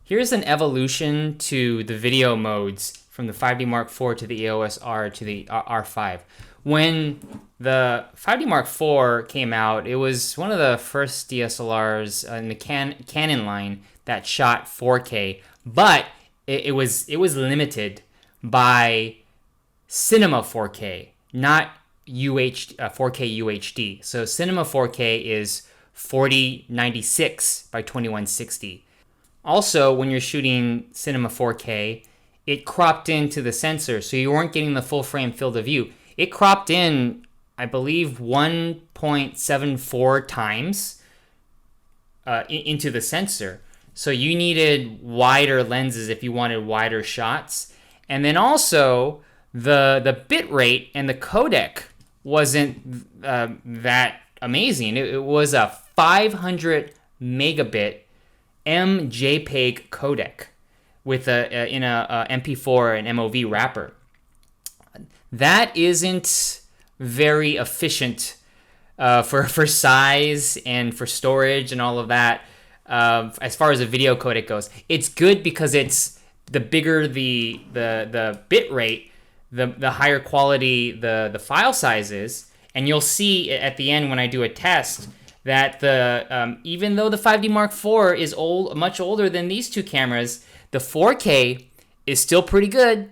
Here's an evolution to the video modes from the 5D Mark IV to the EOS R to the R5. When the 5D Mark IV came out, it was one of the first DSLRs in the Canon line that shot 4K, but it was limited by Cinema 4K, not 4K UHD. So Cinema 4K is 4096 by 2160. Also, when you're shooting Cinema 4K, it cropped into the sensor, so you weren't getting the full frame field of view. It cropped in, I believe, 1.74 times into the sensor. So you needed wider lenses if you wanted wider shots. And then also, the bit rate and the codec wasn't that amazing. It was a 500 megabit MJPEG codec with in a MP4 and MOV wrapper. That isn't very efficient for size and for storage and all of that. As far as a video codec goes, it's good because it's the bigger the bit rate, the higher quality the file size is. And you'll see at the end when I do a test that even though the 5D Mark IV is much older than these two cameras, the 4K is still pretty good.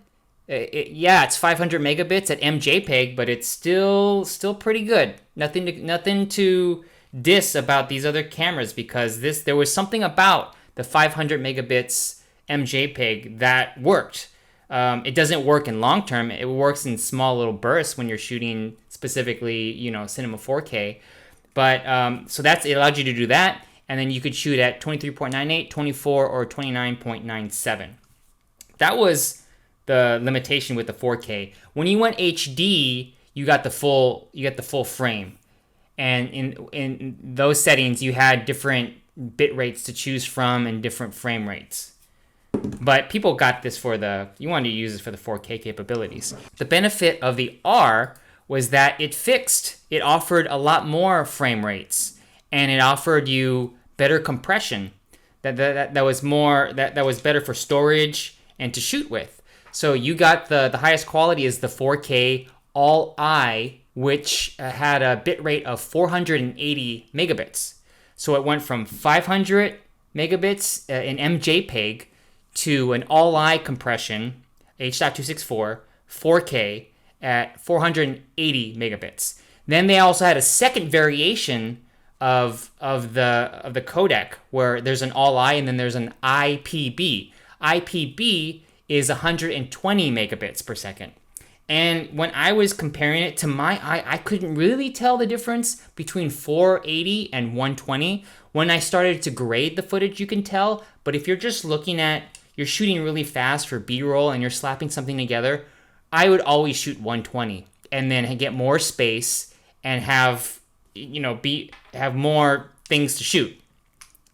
It's 500 megabits at MJPEG, but it's still pretty good. Nothing to diss about these other cameras, because there was something about the 500 megabits MJPEG that worked. It doesn't work in long term. It works in small little bursts when you're shooting specifically, Cinema 4K. But so it allowed you to do that, and then you could shoot at 23.98, 24, or 29.97. That was the limitation with the 4K. When you went HD, you got the full frame, and in those settings you had different bit rates to choose from and different frame rates. But people got this you wanted to use this for the 4K capabilities. The benefit of the R was that it offered a lot more frame rates, and it offered you better compression that was better for storage and to shoot with. So you got the highest quality is the 4K All-I, which had a bit rate of 480 megabits. So it went from 500 megabits in MJPEG to an All-I compression, H.264, 4K at 480 megabits. Then they also had a second variation of the codec where there's an All-I and then there's an IPB. IPB is 120 megabits per second. And when I was comparing it to my eye, I couldn't really tell the difference between 480 and 120. When I started to grade the footage, you can tell. But if you're just you're shooting really fast for B-roll and you're slapping something together, I would always shoot 120 and then get more space and have more things to shoot.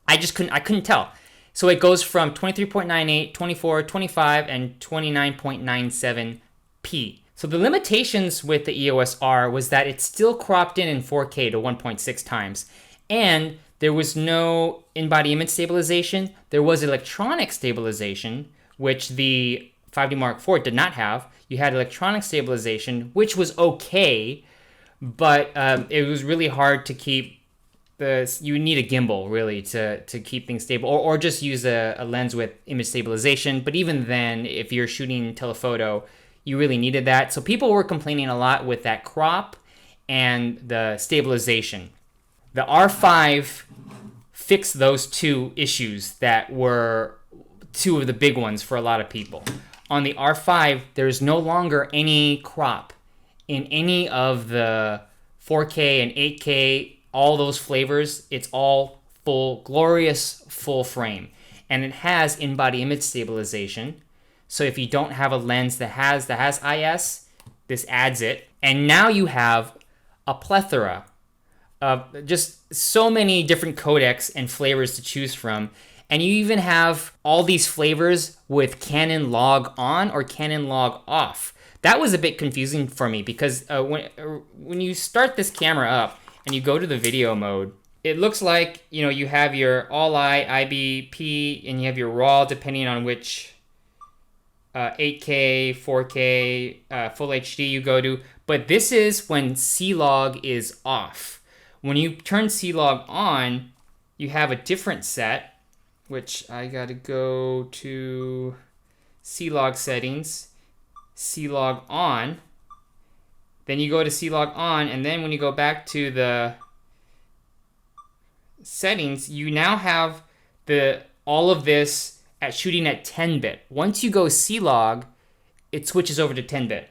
I couldn't tell. So it goes from 23.98, 24, 25, and 29.97p. So the limitations with the EOS R was that it still cropped in 4K to 1.6 times. And there was no in-body image stabilization. There was electronic stabilization, which the 5D Mark IV did not have. You had electronic stabilization, which was okay, but it was really hard to keep you need a gimbal really to keep things stable, or just use a lens with image stabilization. But even then, if you're shooting telephoto, you really needed that. So people were complaining a lot with that crop and the stabilization. The R5 fixed those two issues that were two of the big ones for a lot of people. On the R5, there's no longer any crop in any of the 4K and 8K, all those flavors. It's all full, glorious full frame. And it has in-body image stabilization. So if you don't have a lens that has IS, this adds it. And now you have a plethora of just so many different codecs and flavors to choose from. And you even have all these flavors with Canon log on or Canon log off. That was a bit confusing for me because when you start this camera up and you go to the video mode, it looks like, you know, you have your all-eye IBP and you have your RAW depending on which 8K, 4K, Full HD you go to. But this is when C-Log is off. When you turn C-Log on, you have a different set, which I gotta go to C-Log settings, C-Log on. Then you go to C-Log on, and then when you go back to the settings, you now have all of this at shooting at 10-bit. Once you go C-Log, it switches over to 10-bit.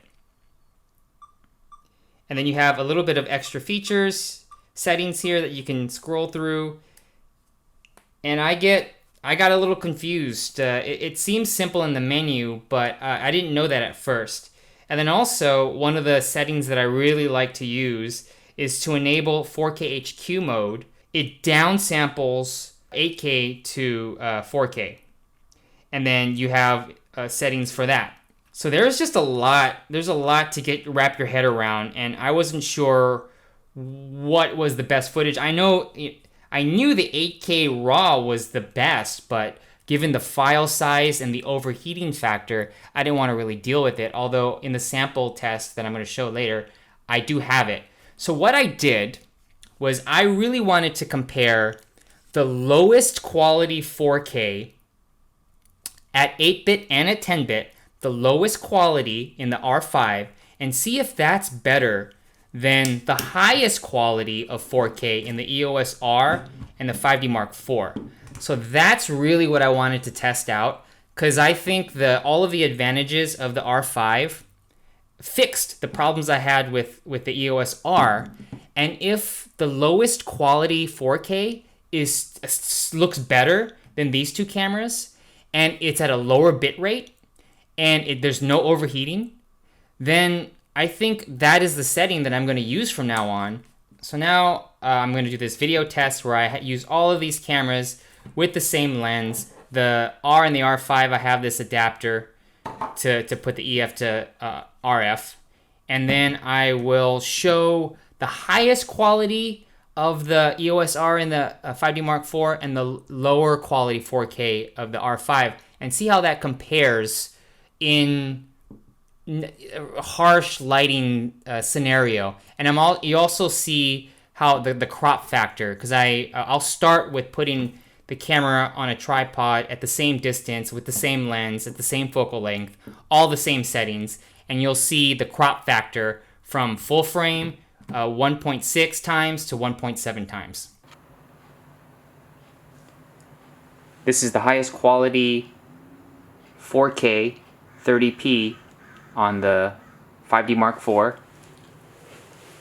And then you have a little bit of extra features, settings here that you can scroll through. And I got a little confused. It seems simple in the menu, but I didn't know that at first. And then also, one of the settings that I really like to use is to enable 4K HQ mode. It downsamples 8K to 4K. And then you have settings for that. So there's just a lot. There's a lot to wrap your head around, and I wasn't sure what was the best footage. I knew the 8K RAW was the best, but given the file size and the overheating factor, I didn't want to really deal with it. Although in the sample test that I'm going to show later, I do have it. So what I did was I really wanted to compare the lowest quality 4K at 8-bit and at 10-bit, the lowest quality in the R5, and see if that's better than the highest quality of 4K in the EOS R and the 5D Mark IV. So that's really what I wanted to test out, because I think all of the advantages of the R5 fixed the problems I had with the EOS R. And if the lowest quality 4K looks better than these two cameras, and it's at a lower bit rate, and there's no overheating, then I think that is the setting that I'm going to use from now on. So now I'm going to do this video test where I use all of these cameras with the same lens. The R and the R5, I have this adapter to put the EF to RF. And then I will show the highest quality of the EOS R and the 5D Mark IV and the lower quality 4K of the R5, and see how that compares in a harsh lighting scenario. And you also see how the crop factor, because I'll start with putting the camera on a tripod at the same distance with the same lens at the same focal length, all the same settings, and you'll see the crop factor from full frame 1.6 times to 1.7 times. This is the highest quality 4K 30p on the 5D Mark IV.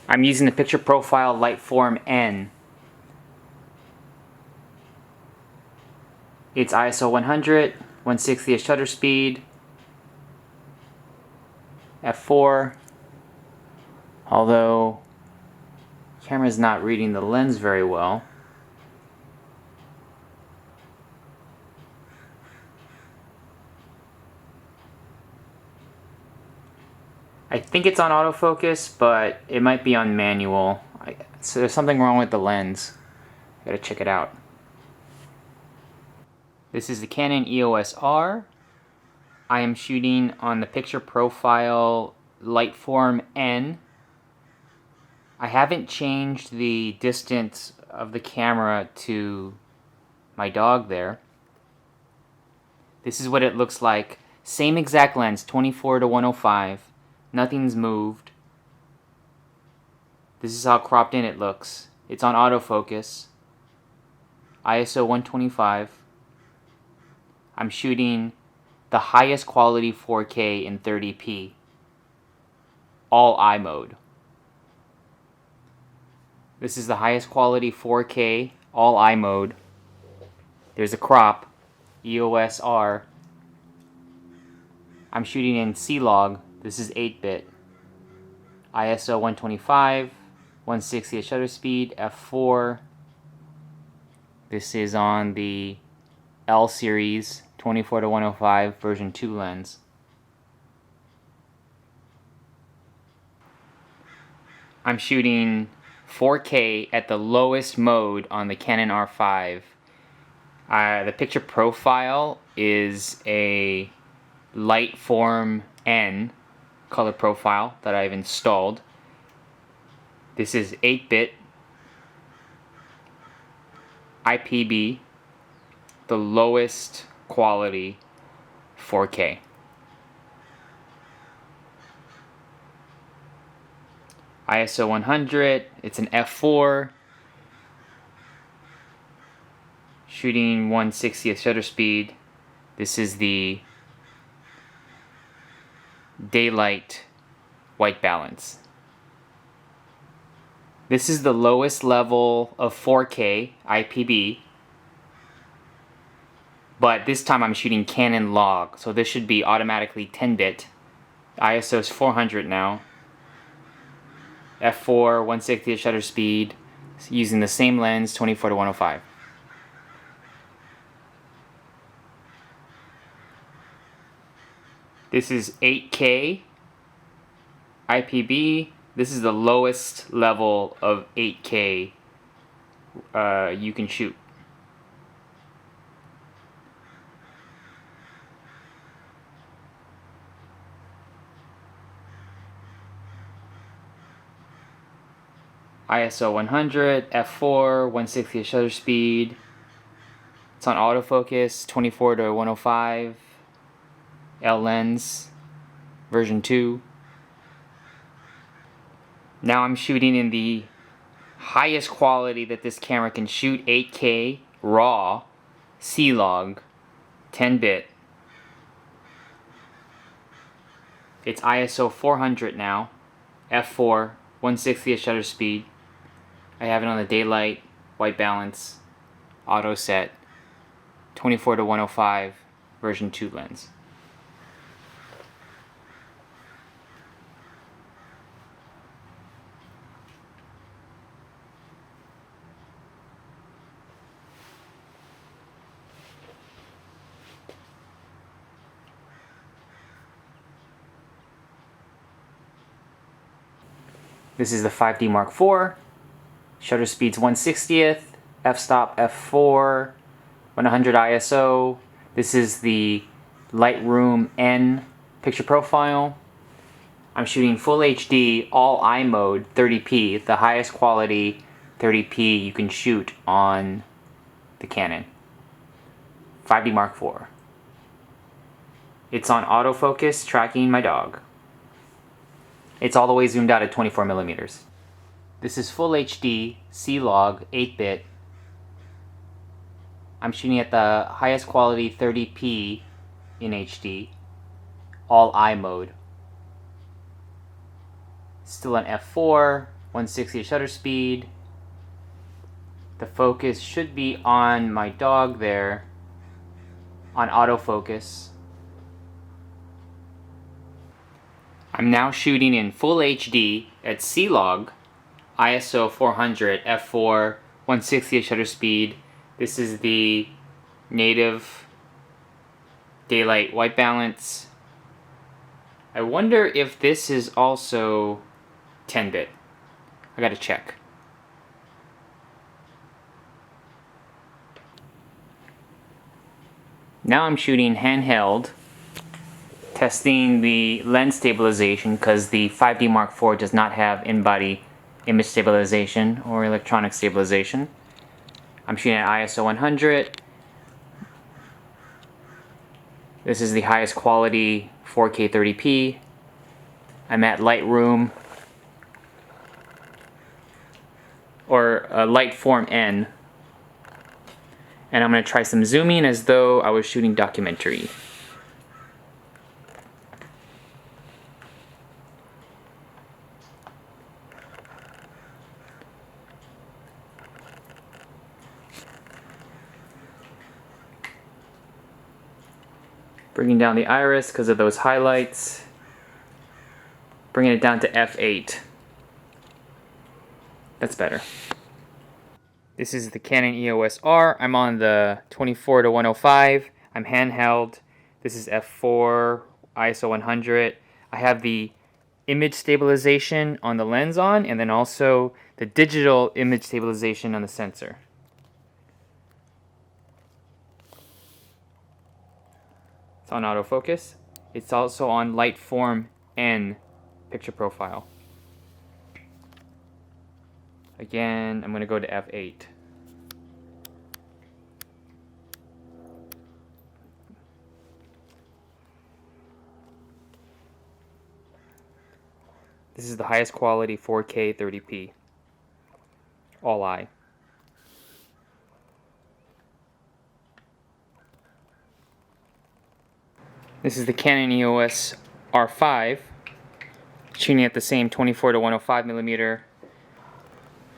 I'm using the picture profile Lightform N. It's ISO 100, 1/60th shutter speed, f4. Although the camera's not reading the lens very well. I think it's on autofocus, but it might be on manual. So there's something wrong with the lens. Gotta check it out. This is the Canon EOS R. I am shooting on the picture profile Lightform N. I haven't changed the distance of the camera to my dog there. This is what it looks like. Same exact lens, 24-105. Nothing's moved. This is how cropped in it looks. It's on autofocus. ISO 125. I'm shooting the highest quality 4K in 30p. All eye mode. This is the highest quality 4K, all eye mode. There's a crop, EOS R. I'm shooting in C-Log. This is 8-bit. ISO 125, 1/60th shutter speed, f4. This is on the L series 24-105 version 2 lens. I'm shooting 4K at the lowest mode on the Canon R5. The picture profile is a Lightform N color profile that I've installed. This is 8-bit IPB, the lowest quality 4K. ISO 100, it's an f4, shooting 1/60th shutter speed. This is the daylight white balance. This is the lowest level of 4K IPB, but this time I'm shooting Canon log, so this should be automatically 10-bit. ISO is 400 now. f4, 1/60th shutter speed, using the same lens, 24-105. This is 8K IPB. This is the lowest level of 8K you can shoot. ISO 100, f4, 1/60th shutter speed. It's on autofocus, 24-105. L lens, version 2. Now I'm shooting in the highest quality that this camera can shoot, 8K RAW, C-Log, 10-bit. It's ISO 400 now, f4, 1/60th shutter speed. I have it on the daylight, white balance, auto set, 24-105, version 2 lens. This is the 5D Mark IV. Shutter speed's 1/60th, f-stop f4, 100 ISO. This is the Lightroom N picture profile. I'm shooting full HD, all I mode, 30p, the highest quality 30p you can shoot on the Canon 5D Mark IV. It's on autofocus, tracking my dog. It's all the way zoomed out at 24 millimeters. This is full HD, C-Log, 8-bit. I'm shooting at the highest quality 30p in HD, all I mode. Still on f4, 1/60th shutter speed. The focus should be on my dog there, on autofocus. I'm now shooting in full HD at C-Log, ISO 400, f4, 1/60th shutter speed. This is the native daylight white balance. I wonder if this is also 10-bit. I gotta check. Now I'm shooting handheld, testing the lens stabilization because the 5D Mark IV does not have in-body image stabilization or electronic stabilization. I'm shooting at ISO 100. This is the highest quality 4K 30p. I'm at Lightroom, or Lightform N. And I'm going to try some zooming as though I was shooting documentary. Bringing down the iris because of those highlights. Bringing it down to f8. That's better. This is the Canon EOS R. I'm on the 24-105. I'm handheld. This is f4, ISO 100. I have the image stabilization on the lens on, and then also the digital image stabilization on the sensor. It's on autofocus. It's also on light form and picture profile. Again, I'm going to go to f8. This is the highest quality 4K 30p. All eye. This is the Canon EOS R5, shooting at the same 24 to 105 millimeter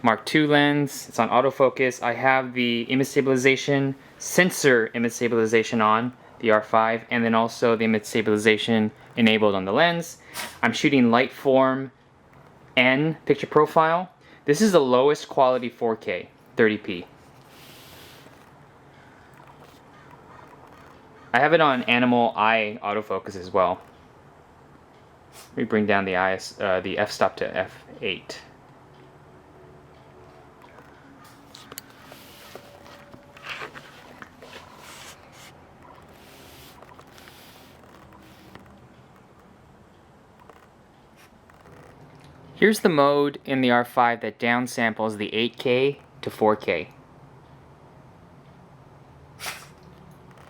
Mark II lens. It's on autofocus. I have the image stabilization, sensor image stabilization on the R5, and then also the image stabilization enabled on the lens. I'm shooting light form and picture profile. This is the lowest quality 4K 30p. I have it on animal eye autofocus as well. Let me bring down the f-stop to f8. Here's the mode in the R5 that downsamples the 8K to 4K.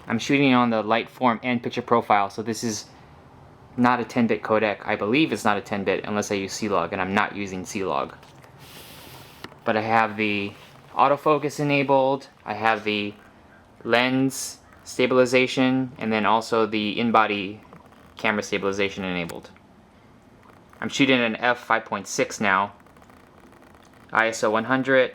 I'm shooting on the light form and picture profile, so this is not a 10-bit codec. I believe it's not a 10-bit unless I use C-Log, and I'm not using C-Log. But I have the autofocus enabled, I have the lens stabilization, and then also the in-body camera stabilization enabled. I'm shooting at an f5.6 now, ISO 100.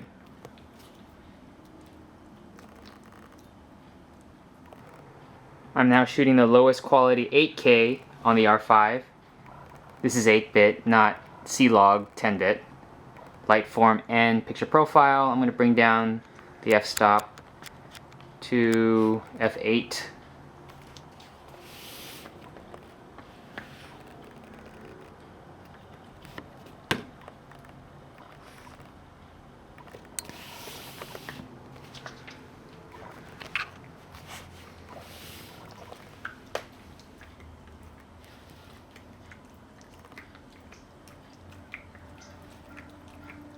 I'm now shooting the lowest quality 8K on the R5. This is 8-bit, not C-Log 10-bit. Light form and picture profile. I'm going to bring down the f-stop to f8.